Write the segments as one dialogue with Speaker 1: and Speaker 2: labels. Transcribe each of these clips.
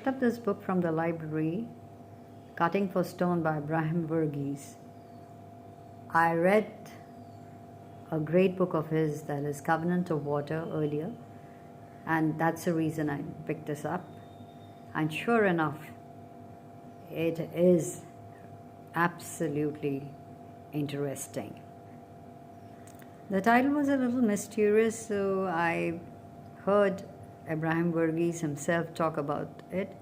Speaker 1: picked up this book from the library, Cutting for Stone by Varghese. I read a great book of his, that is Covenant of Water, earlier, and that's the reason I picked this up. And sure enough, it is absolutely interesting. The title was a little mysterious, so I heard Varghese himself talk about it,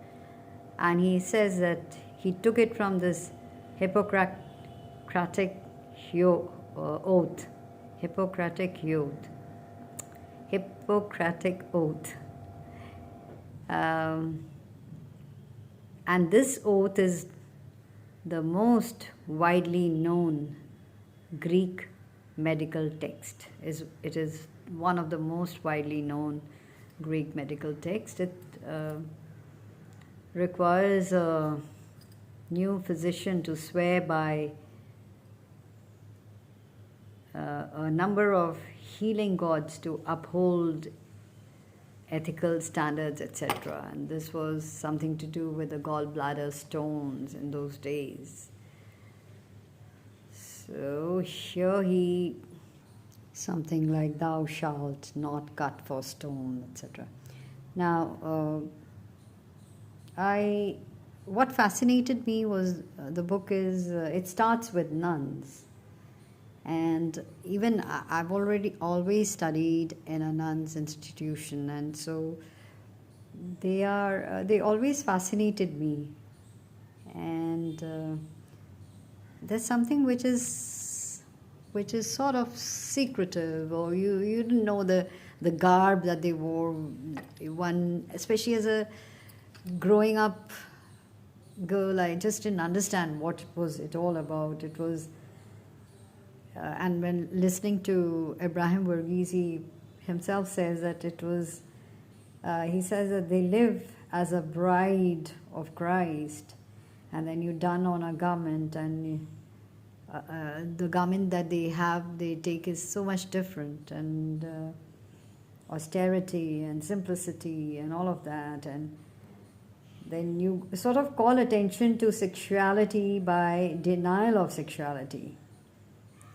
Speaker 1: and he says that he took it from this Hippocratic oath. And this oath is the most widely known Greek medical text. It is one of the most widely known Greek medical texts. It requires a new physician to swear by a number of healing gods to uphold ethical standards, etc. And this was something to do with the gallbladder stones in those days. So here something like thou shalt not cut for stone, etc. Now, what fascinated me was the book is, it starts with nuns. And even I've always studied in a nuns institution, and so they always fascinated me. And there's something which is sort of secretive, or you didn't know the garb that they wore. One, especially as a growing up girl, I just didn't understand what was it all about. It was and when listening to Varghese, he himself says that it was, he says that they live as a bride of Christ, and then you done on a garment, and the garment that they take is so much different, and austerity and simplicity and all of that. And then you sort of call attention to sexuality by denial of sexuality.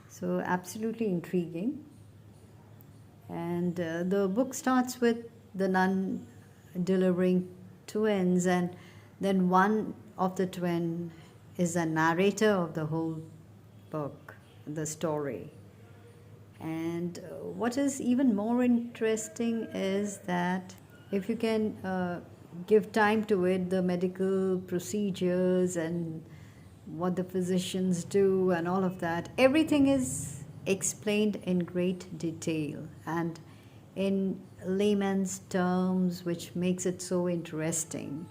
Speaker 1: So absolutely intriguing. And the book starts with the nun delivering twins, and then one of the twin is the narrator of the whole book, the story. And what is even more interesting is that if you can give time to it, the medical procedures and what the physicians do and all of that, everything is explained in great detail and in layman's terms, which makes it so interesting.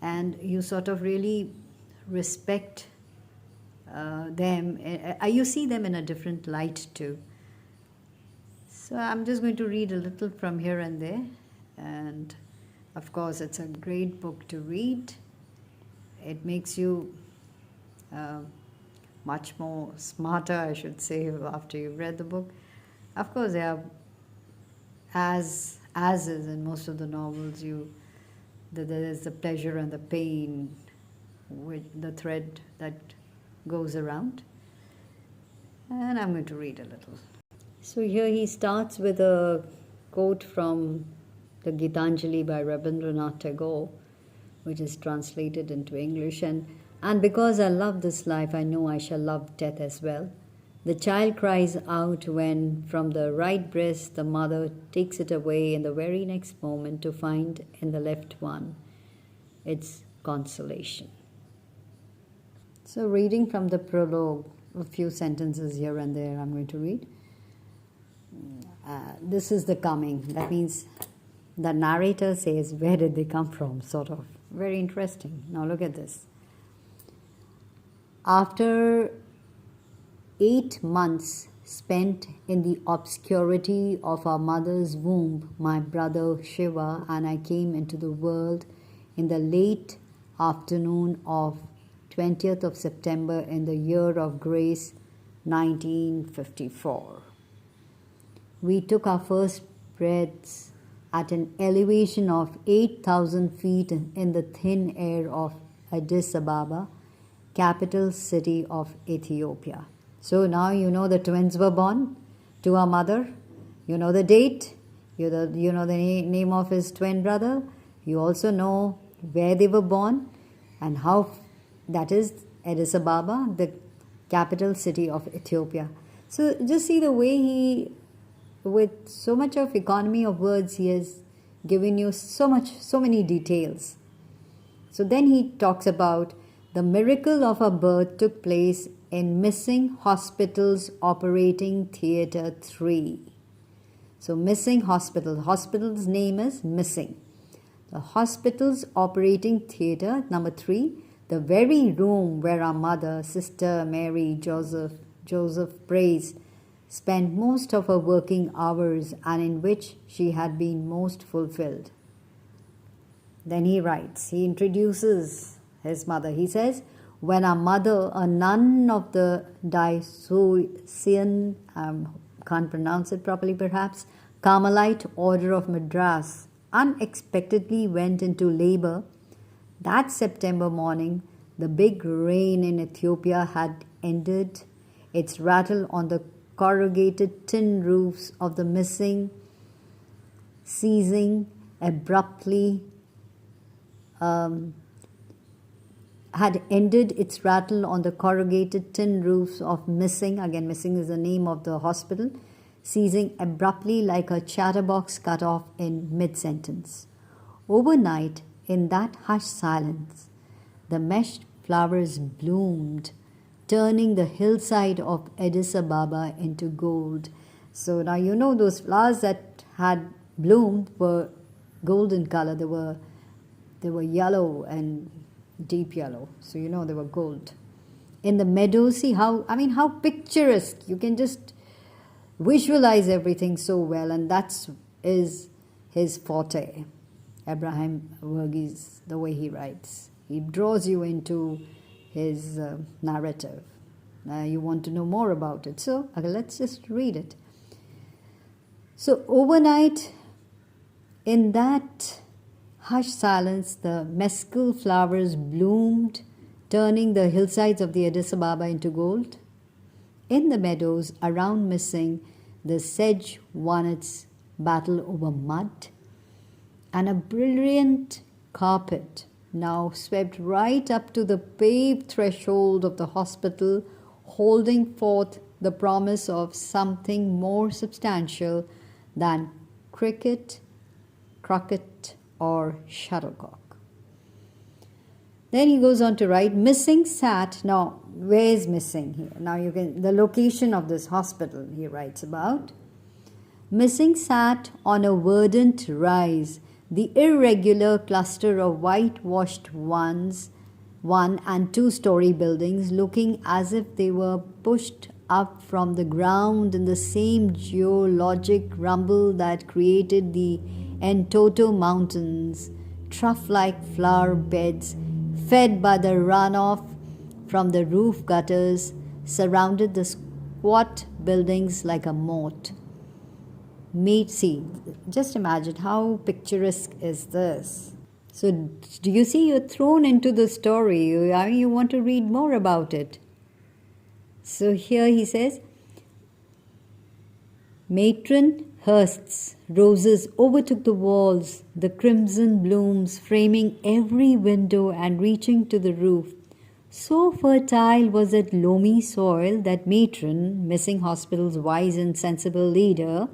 Speaker 1: And you sort of really respect them. You see them in a different light too. So I'm just going to read a little from here and there. And of course, it's a great book to read. It makes you much more smarter, I should say, after you've read the book. Of course, there are, as is in most of the novels, there is the pleasure and the pain with the thread that goes around. And I'm going to read a little. So here he starts with a quote from the Gitanjali by Rabindranath Tagore, which is translated into English. And because I love this life, I know I shall love death as well. The child cries out when from the right breast the mother takes it away in the very next moment to find in the left one its consolation. So reading from the prologue, a few sentences here and there I'm going to read. This is the coming. That means the narrator says, where did they come from, sort of. Very interesting. Now look at this. After 8 months spent in the obscurity of our mother's womb, my brother Shiva and I came into the world in the late afternoon of 20th of September in the year of grace 1954. We took our first breaths at an elevation of 8,000 feet in the thin air of Addis Ababa, capital city of Ethiopia. So now you know the twins were born to our mother. You know the date. You know the name of his twin brother. You also know where they were born and how that is Addis Ababa, the capital city of Ethiopia. So just see the way he, with so much of economy of words, he has given you so many details. So then he talks about the miracle of a birth took place in Missing Hospital's Operating Theatre 3. So Missing Hospital. The hospital's name is Missing. The hospital's operating theatre, number 3, the very room where our mother, Sister Mary Joseph Praise, spent most of her working hours and in which she had been most fulfilled. Then he writes, he introduces his mother. He says, when our mother, a nun of the Diocesan, can't pronounce it properly perhaps, Carmelite Order of Madras, unexpectedly went into labor, that September morning, the big rain in Ethiopia had ended its rattle on the corrugated tin roofs of the Missing, ceasing abruptly, had ended its rattle on the corrugated tin roofs of Missing. Again, Missing is the name of the hospital, ceasing abruptly like a chatterbox cut off in mid-sentence. Overnight, in that hushed silence, the meshed flowers bloomed, turning the hillside of Addis Ababa into gold. So now you know those flowers that had bloomed were golden color. They were yellow and deep yellow. So you know they were gold. In the meadows, see how picturesque. You can just visualize everything so well, and that is his forte. Abraham Varghese, the way he writes. He draws you into his narrative. You want to know more about it. So let's just read it. So overnight, in that hushed silence, the mescal flowers bloomed, turning the hillsides of the Addis Ababa into gold. In the meadows around Missing, the sedge won its battle over mud, and a brilliant carpet now swept right up to the paved threshold of the hospital, holding forth the promise of something more substantial than cricket, croquet, or shuttlecock. Then he goes on to write, Missing sat, now where is Missing here? Now you can, the location of this hospital he writes about. Missing sat on a verdant rise, the irregular cluster of whitewashed one and 2-story buildings looking as if they were pushed up from the ground in the same geologic rumble that created the Entoto Mountains, trough-like flower beds fed by the runoff from the roof gutters, surrounded the squat buildings like a moat. See, just imagine how picturesque is this. So do you see, you're thrown into the story. You want to read more about it. So here he says, Matron Hurst's roses overtook the walls, the crimson blooms framing every window and reaching to the roof. So fertile was that loamy soil that Matron, Missing Hospital's wise and sensible leader,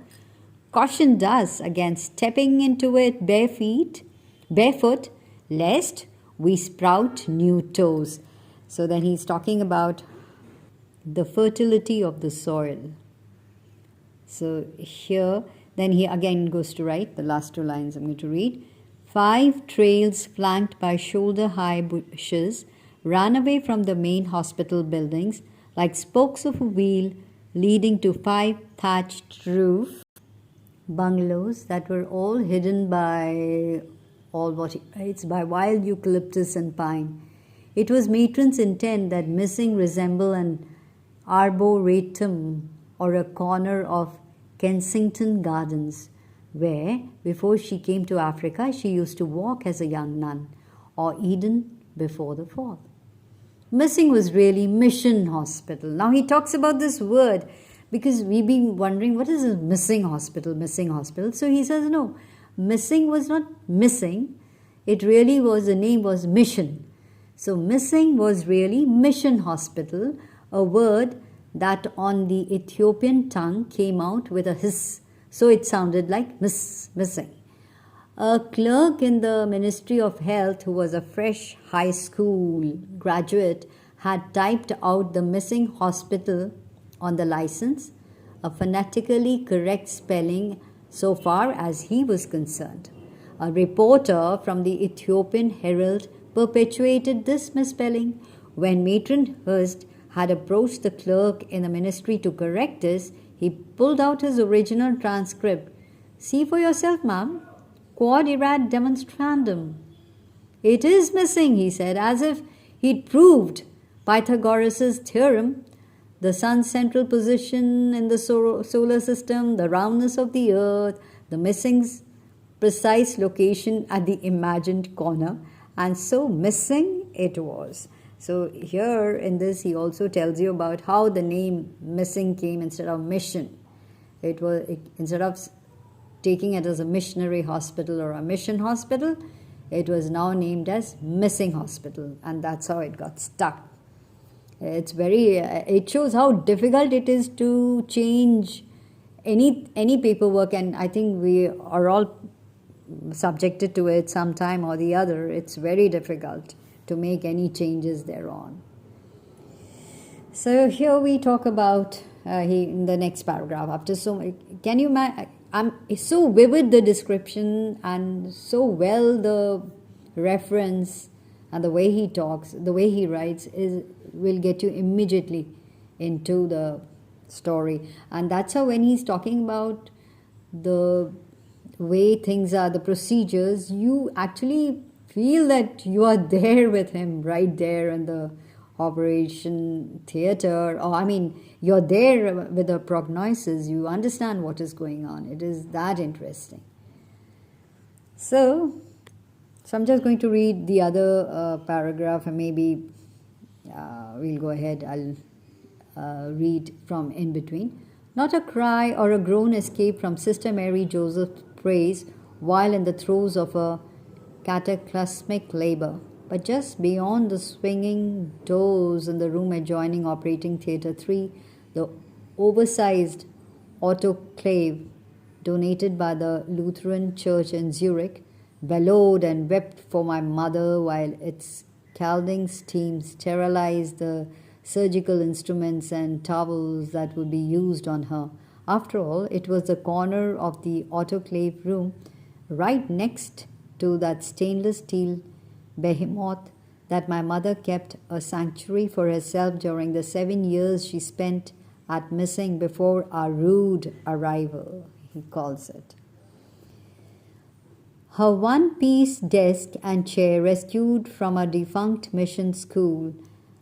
Speaker 1: cautioned us against stepping into it barefoot, lest we sprout new toes. So then he's talking about the fertility of the soil. So here, then he again goes to write, the last 2 lines I'm going to read. 5 trails flanked by shoulder-high bushes ran away from the main hospital buildings like spokes of a wheel, leading to 5 thatched roof bungalows that were all hidden by what he writes by wild eucalyptus and pine. It was Matron's intent that Missing resemble an arboretum or a corner of Kensington Gardens, where, before she came to Africa, she used to walk as a young nun, or Eden before the fall. Missing was really mission hospital. Now he talks about this word because we've been wondering what is a missing hospital, missing hospital. So he says, no, missing was not missing. It really was, the name was mission. So missing was really mission hospital, a word that on the Ethiopian tongue came out with a hiss. So it sounded like missing. A clerk in the Ministry of Health who was a fresh high school graduate had typed out the missing hospital on the license, a phonetically correct spelling so far as he was concerned. A reporter from the Ethiopian Herald perpetuated this misspelling. When Matron Hurst had approached the clerk in the ministry to correct this, he pulled out his original transcript. See for yourself, ma'am. Quod erat demonstrandum. It is missing, he said, as if he'd proved Pythagoras' theorem, the sun's central position in the solar system, the roundness of the earth, the missing's precise location at the imagined corner, and so missing it was. So here in this he also tells you about how the name missing came instead of mission. Instead of taking it as a missionary hospital or a mission hospital, it was now named as missing hospital, and that's how it got stuck. It shows how difficult it is to change any paperwork, and I think we are all subjected to it sometime or the other. It's very difficult to make any changes thereon. So here we talk about in the next paragraph. After can you imagine? It's so vivid the description and so well the reference and the way he talks, the way he writes will get you immediately into the story. And that's how when he's talking about the way things are, the procedures, you actually feel that you are there with him, right there in the operation theater, or you're there with the prognosis, you understand what is going on. It is that interesting. So I'm just going to read the other paragraph, and maybe we'll go ahead. I'll read from in between. Not a cry or a groan escaped from Sister Mary Joseph's praise while in the throes of a cataclysmic labor. But just beyond the swinging doors in the room adjoining Operating Theatre 3, the oversized autoclave donated by the Lutheran Church in Zurich bellowed and wept for my mother while its scalding steam sterilized the surgical instruments and towels that would be used on her. After all, it was the corner of the autoclave room right next to that stainless steel behemoth that my mother kept a sanctuary for herself during the 7 years she spent at missing before our rude arrival, he calls it. Her one-piece desk and chair, rescued from a defunct mission school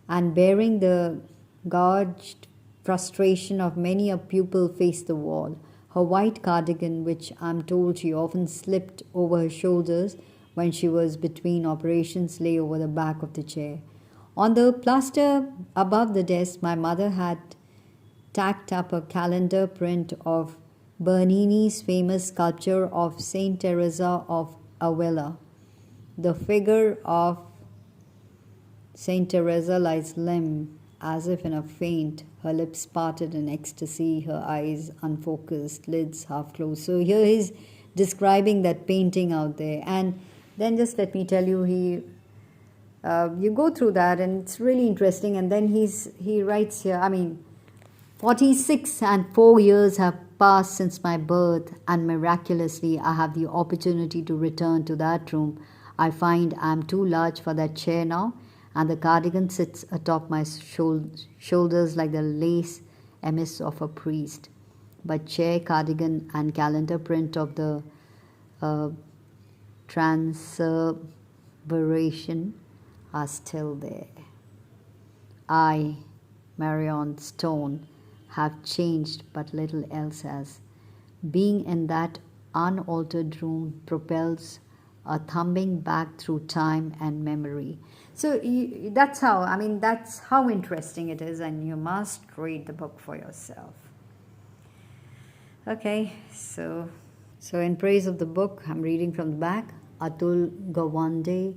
Speaker 1: and bearing the gauged frustration of many a pupil, faced the wall. Her white cardigan, which I'm told she often slipped over her shoulders when she was between operations, lay over the back of the chair. On the plaster above the desk, my mother had tacked up a calendar print of Bernini's famous sculpture of Saint Teresa of Avila. The figure of Saint Teresa lies limp, as if in a faint, her lips parted in ecstasy, her eyes unfocused, lids half closed. So here he's describing that painting out there. And then just let me tell you, you go through that and it's really interesting. And then he writes here, 46 and 4 years have passed since my birth, and miraculously I have the opportunity to return to that room. I find I'm too large for that chair now, and the cardigan sits atop my shoulders like the lace amice of a priest. But chair, cardigan, and calendar print of the Transfiguration are still there. I, Marion Stone, have changed, but little else has. Being in that unaltered room propels a thumbing back through time and memory. So that's how, I mean, that's how interesting it is, and you must read the book for yourself. Okay, so in praise of the book, I'm reading from the back. Atul Gawande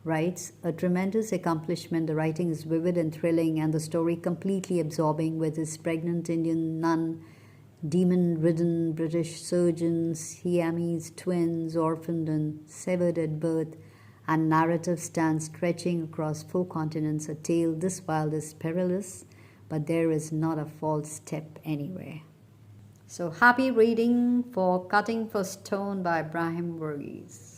Speaker 1: writes, a tremendous accomplishment. The writing is vivid and thrilling, and the story completely absorbing, with his pregnant Indian nun, demon-ridden British surgeons, Siamese twins orphaned and severed at birth, and narrative stands stretching across 4 continents, a tale this wild is perilous, but there is not a false step anywhere. So happy reading for Cutting for Stone by Ibrahim Varghese.